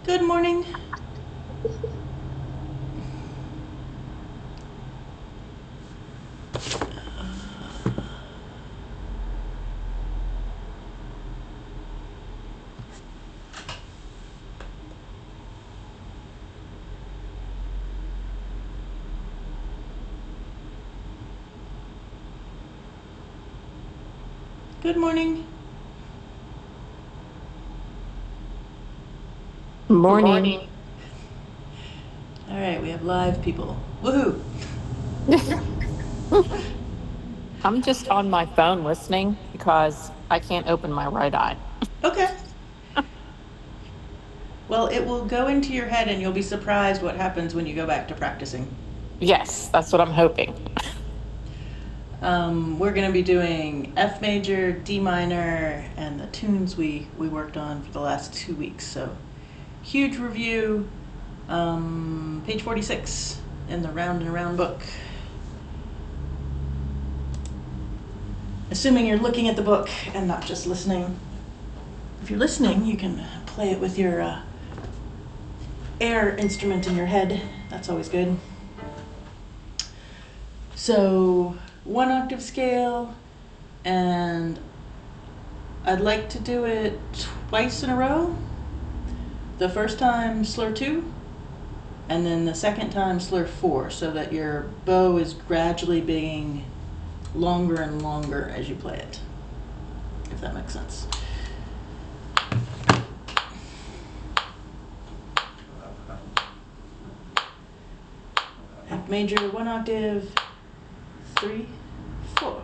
Good morning. Good morning. Morning. All right, we have live people. Woohoo! I'm just on my phone listening because I can't open my right eye. Okay. Well, it will go into your head and you'll be surprised what happens when you go back to practicing. Yes, that's what I'm hoping. We're going to be doing F major, D minor, and the tunes we worked on for the last 2 weeks. So, huge review. Page 46 in the Round and Around book. Assuming you're looking at the book and not just listening. If you're listening, you can play it with your air instrument in your head. That's always good. So, 1 octave scale, and I'd like to do it twice in a row. The first time slur 2, and then the second time slur 4, so that your bow is gradually being longer and longer as you play it, if that makes sense. F major, 1 octave, 3, 4.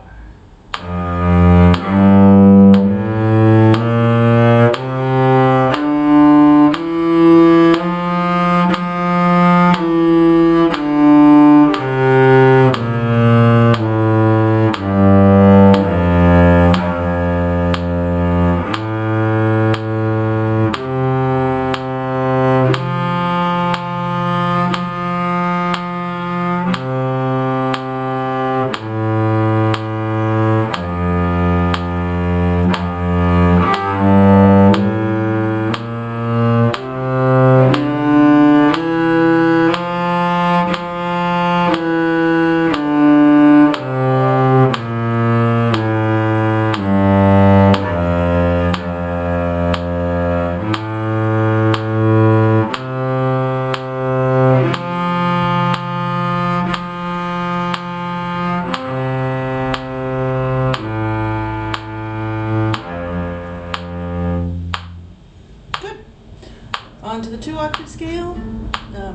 On to the 2 octave scale.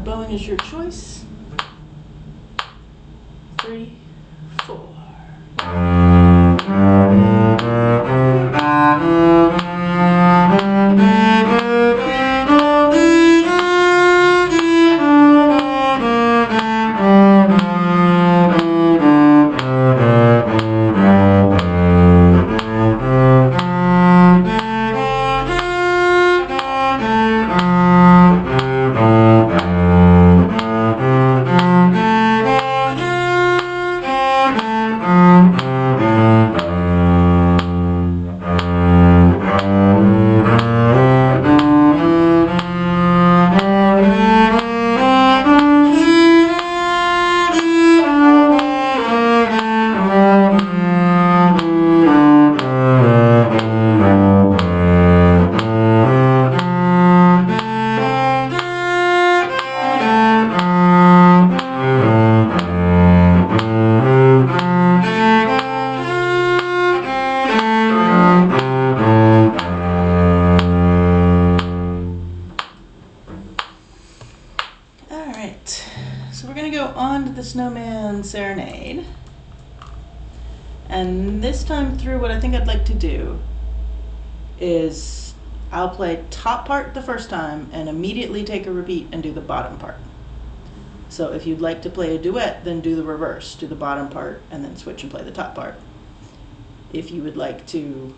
Bowing is your choice. 3, 4. So we're going to go on to the Snowman Serenade. And this time through, what I think I'd like to do is I'll play top part the first time and immediately take a repeat and do the bottom part. So if you'd like to play a duet, then do the reverse. Do the bottom part and then switch and play the top part. If you would like to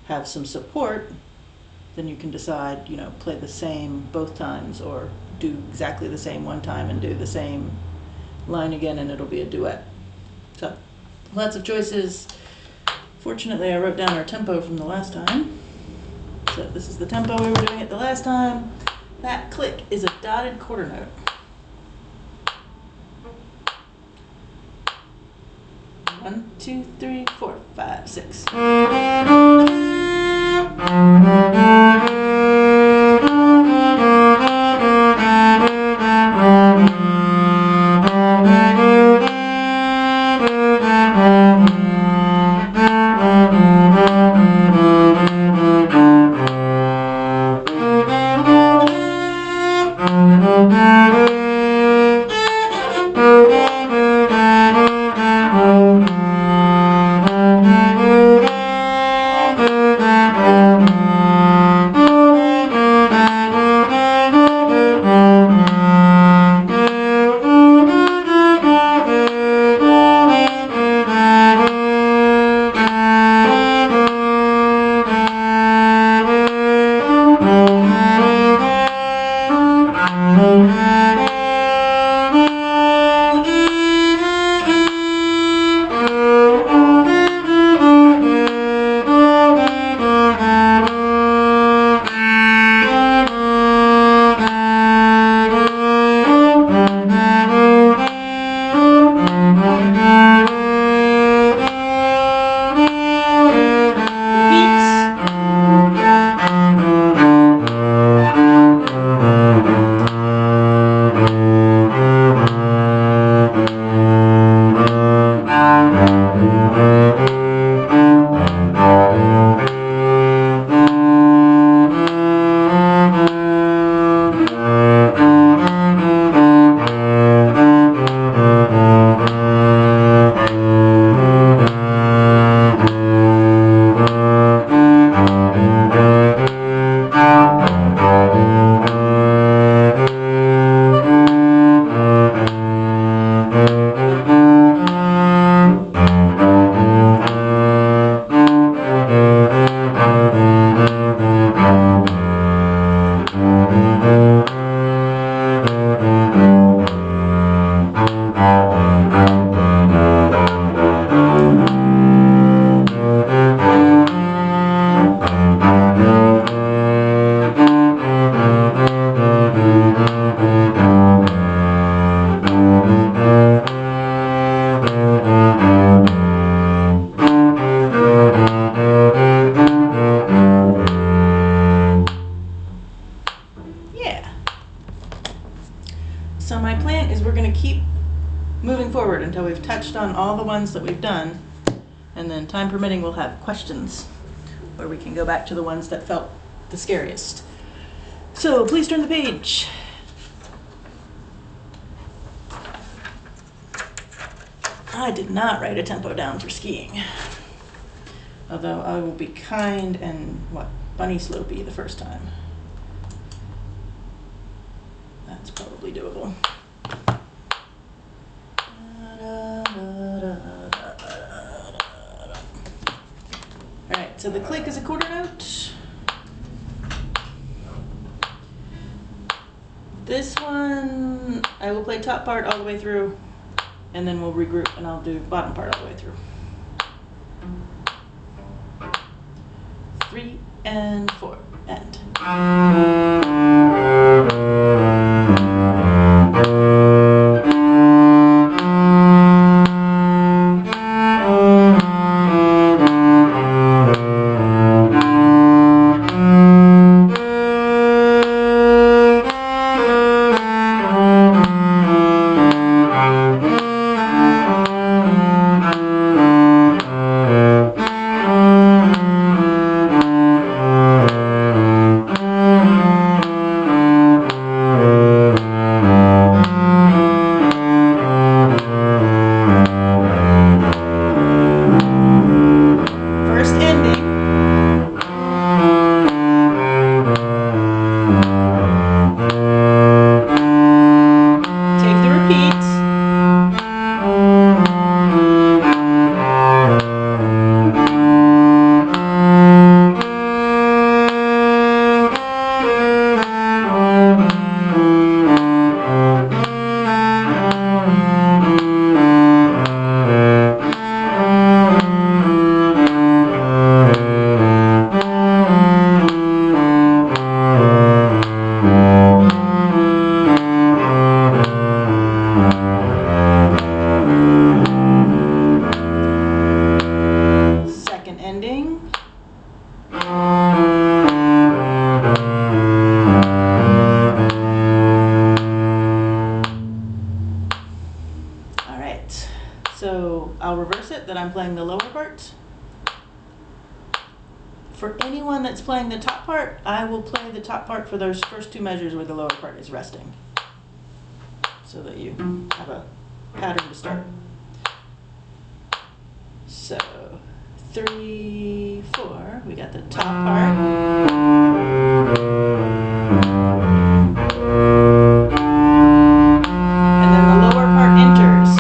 have some support, then you can decide, play the same both times or do exactly the same one time and do the same line again and it'll be a duet. So, lots of choices. Fortunately, I wrote down our tempo from the last time. So this is the tempo we were doing it the last time. That click is a dotted quarter note. One, two, three, four, five, six. So my plan is we're going to keep moving forward until we've touched on all the ones that we've done, and then time permitting we'll have questions where we can go back to the ones that felt the scariest. So please turn the page. I did not write a tempo down for skiing, although I will be kind and bunny slopey the first time. That's probably doable. Alright, so the click is a quarter note. This one, I will play top part all the way through, and then we'll regroup and I'll do bottom part all the way through. 3 and 4 and. that I'm playing the lower parts. For anyone that's playing the top part, I will play the top part for those first two measures where the lower part is resting, so that you have a pattern to start. So 3, 4, we got the top part. And then the lower part enters.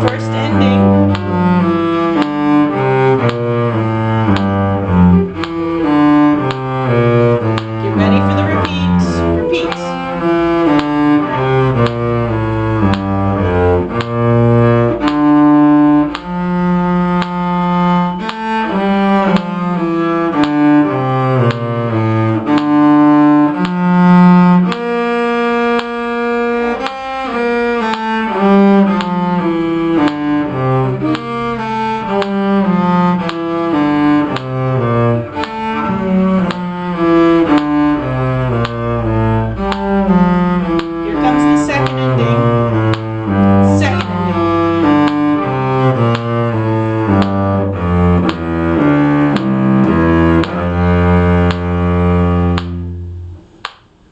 First ending. Get ready for the repeats. Repeats. Here comes the second ending. Second ending.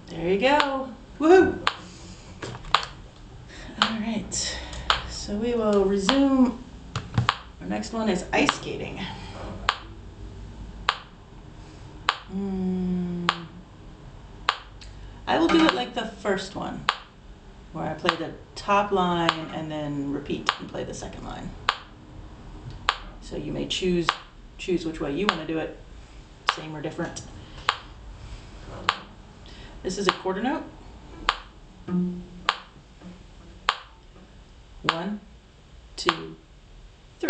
There you go. Woohoo! All right. So we will resume. Our next one is ice skating. I will do it like the first one, where I play the top line and then repeat and play the second line. So you may choose which way you want to do it, same or different. This is a quarter note. 1, 2, 3.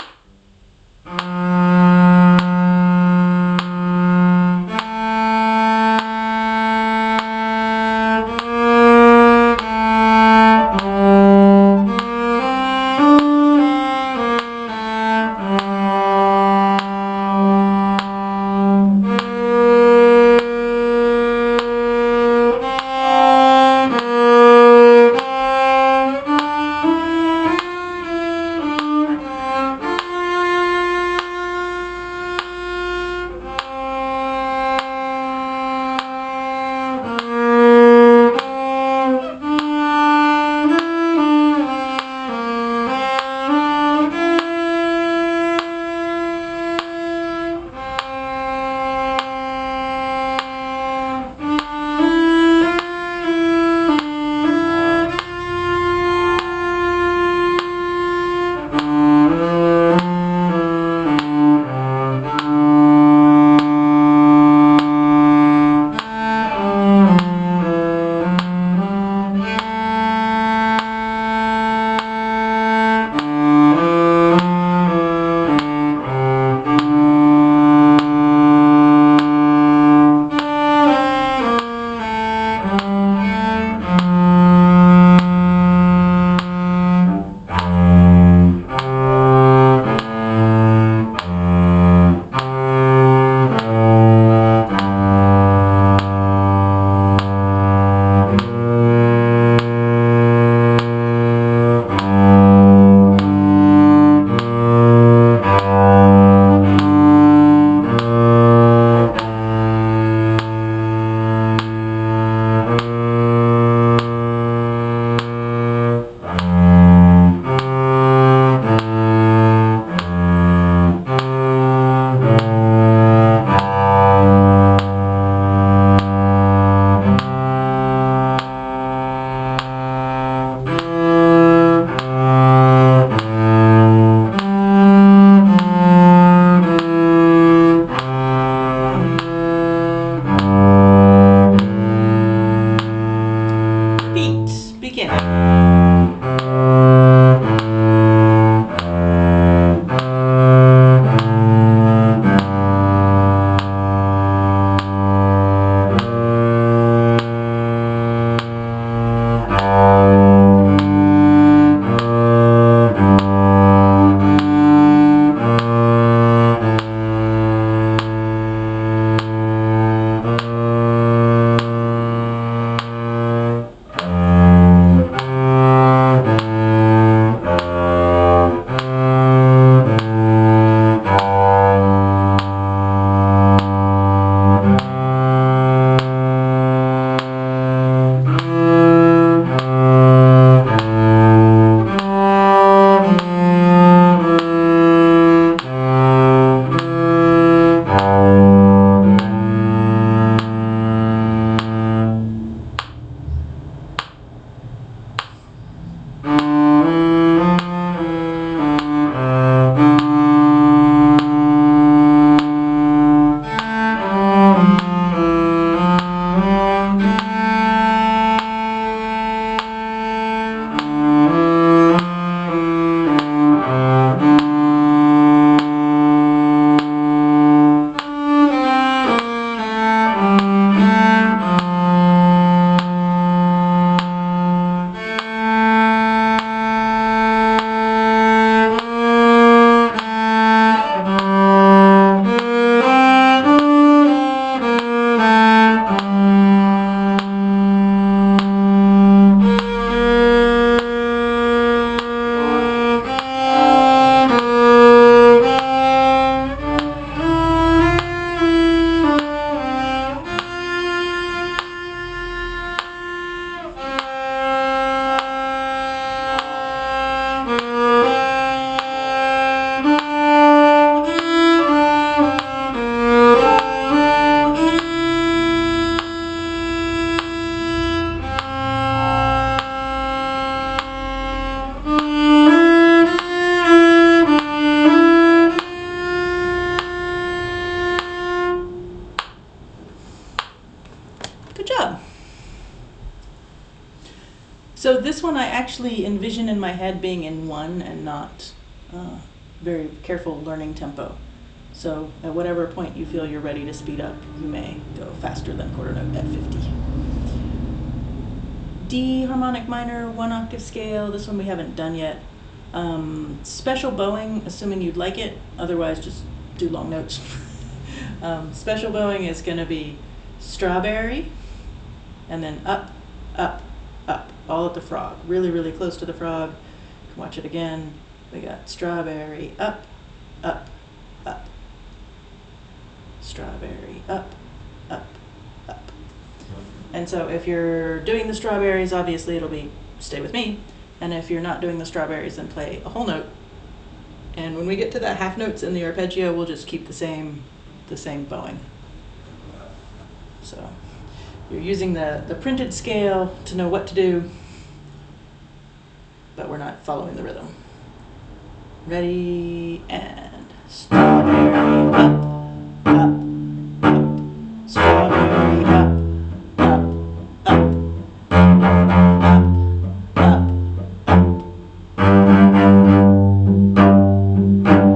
actually envision in my head being in one and not very careful learning tempo. So at whatever point you feel you're ready to speed up, you may go faster than quarter note at 50. D harmonic minor, 1 octave scale. This one we haven't done yet. Special bowing, assuming you'd like it. Otherwise, just do long notes. Special bowing is going to be strawberry, and then up, up, up, all at the frog. Really, really close to the frog. You can watch it again. We got strawberry, up, up, up. Strawberry, up, up, up. And so if you're doing the strawberries, obviously it'll be stay with me. And if you're not doing the strawberries, then play a whole note. And when we get to the half notes in the arpeggio, we'll just keep the same bowing. So you're using the printed scale to know what to do, but we're not following the rhythm. Ready, and strawberry, up, up, up, strawberry, up, up, up, up, up, up.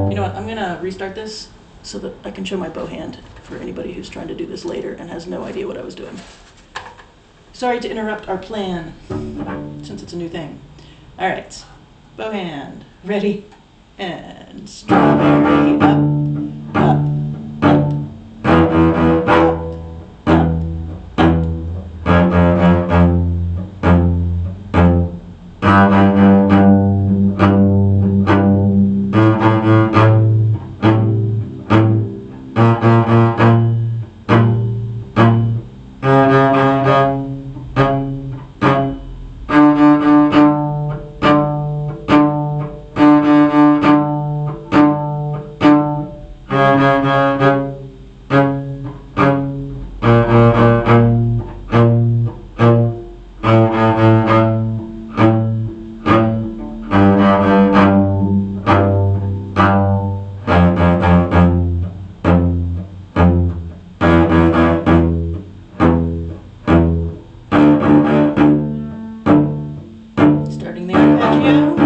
You know what, I'm gonna restart this so that I can show my bow hand for anybody who's trying to do this later and has no idea what I was doing. Sorry to interrupt our plan, since it's a new thing. All right, bow hand, ready, and strawberry, up, up, up, up, starting the arpeggio.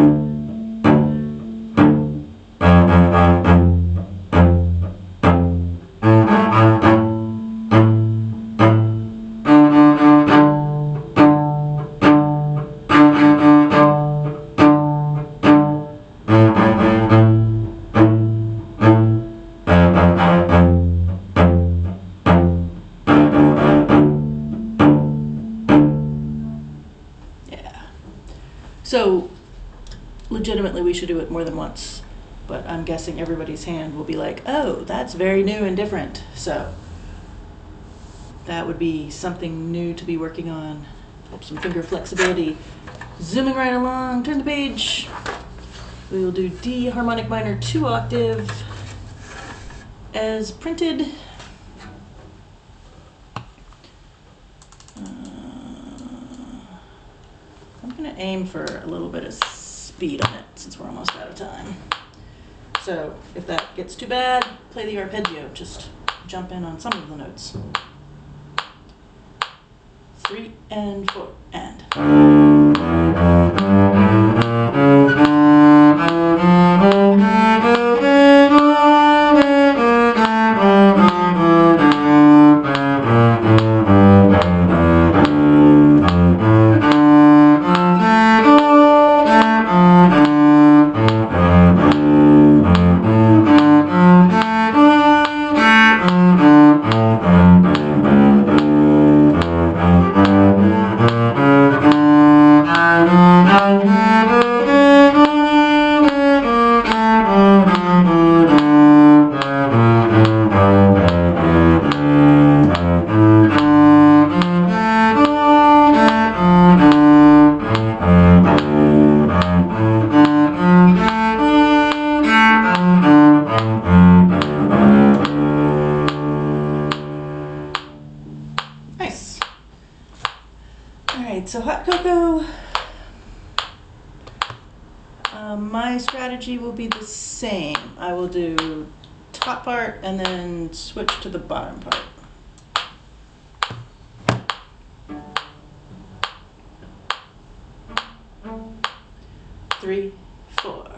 So, legitimately, we should do it more than once, but I'm guessing everybody's hand will be like, oh, that's very new and different. So, that would be something new to be working on. Help some finger flexibility. Zooming right along, turn the page. We will do D harmonic minor 2 octave as printed. I'm going to aim for a little bit of speed on it since we're almost out of time. So if that gets too bad, play the arpeggio. Just jump in on some of the notes. 3 and 4 and. So hot cocoa, my strategy will be the same. I will do top part and then switch to the bottom part. 4.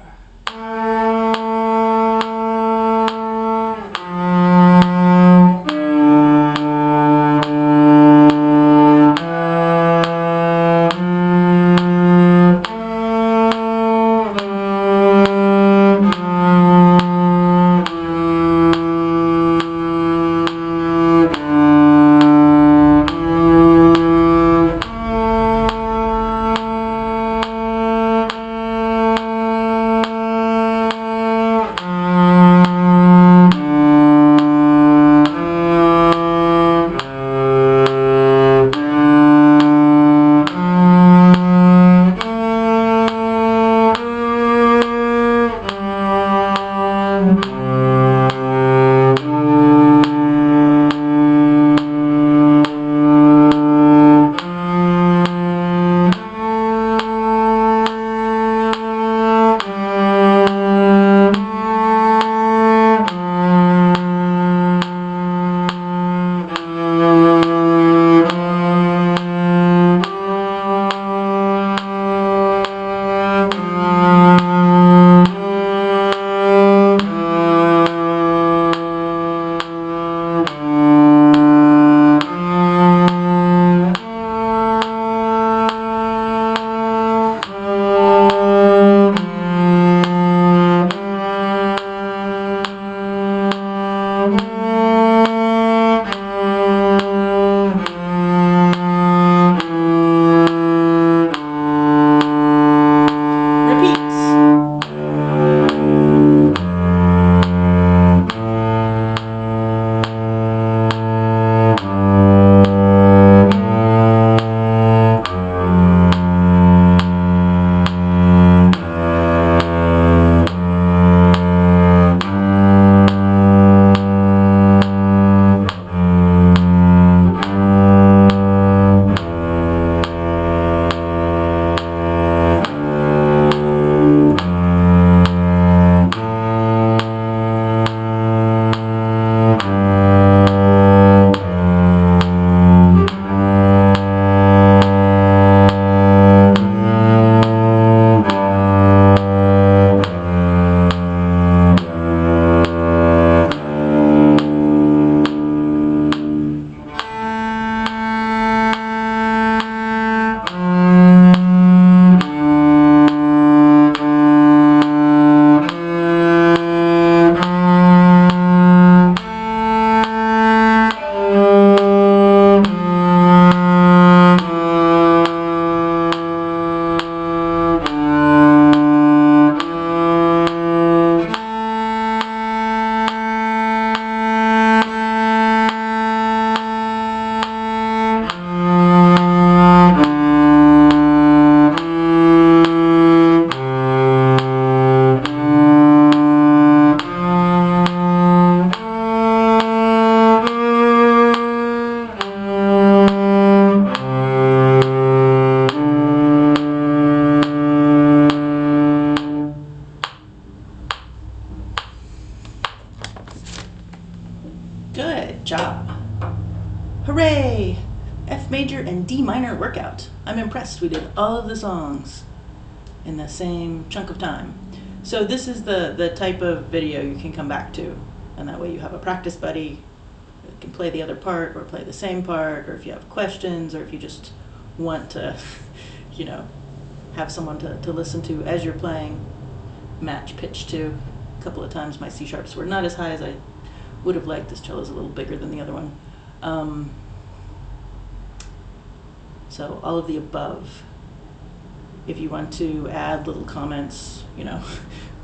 Good job. Hooray! F major and D minor workout. I'm impressed we did all of the songs in the same chunk of time. So this is the type of video you can come back to, and that way you have a practice buddy who can play the other part or play the same part, or if you have questions, or if you just want to, you know, have someone to listen to as you're playing, match pitch to. A couple of times my C sharps were not as high as I would have liked. This cello is a little bigger than the other one. So all of the above. If you want to add little comments, you know,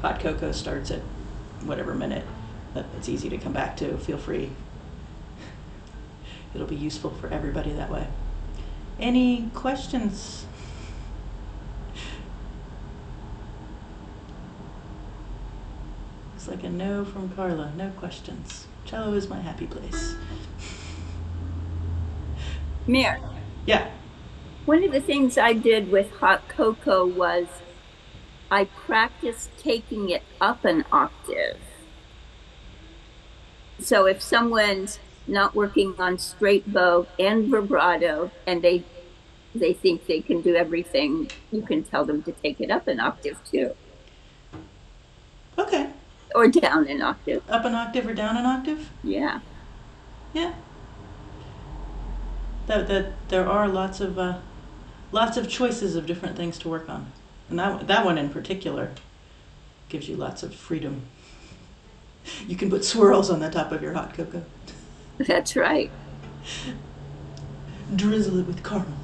hot cocoa starts at whatever minute, but it's easy to come back to, feel free. It'll be useful for everybody that way. Any questions? Looks like a no from Carla, no questions. Cello is my happy place. Mir, Yeah. one of the things I did with hot cocoa was I practiced taking it up an octave. So if someone's not working on straight bow and vibrato and they think they can do everything, you can tell them to take it up an octave too. Or down an octave. Up an octave or down an octave? Yeah. Yeah. That there are lots of choices of different things to work on, and that one in particular gives you lots of freedom. You can put swirls on the top of your hot cocoa. That's right. Drizzle it with caramel.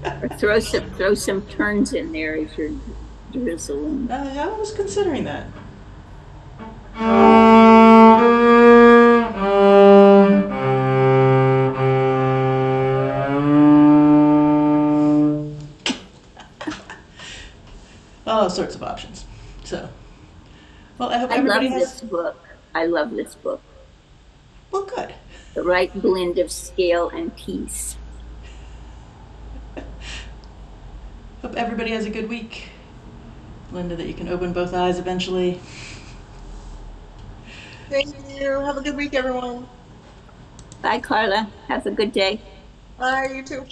Or throw some turns in there as you're drizzling. I was considering that. All sorts of options. So, well, I hope everybody love has. this book. I love this book. Well, good. The right blend of scale and peace. Hope everybody has a good week. Linda, that you can open both eyes eventually. Thank you. Have a good week, everyone. Bye, Carla. Have a good day. Bye, you too.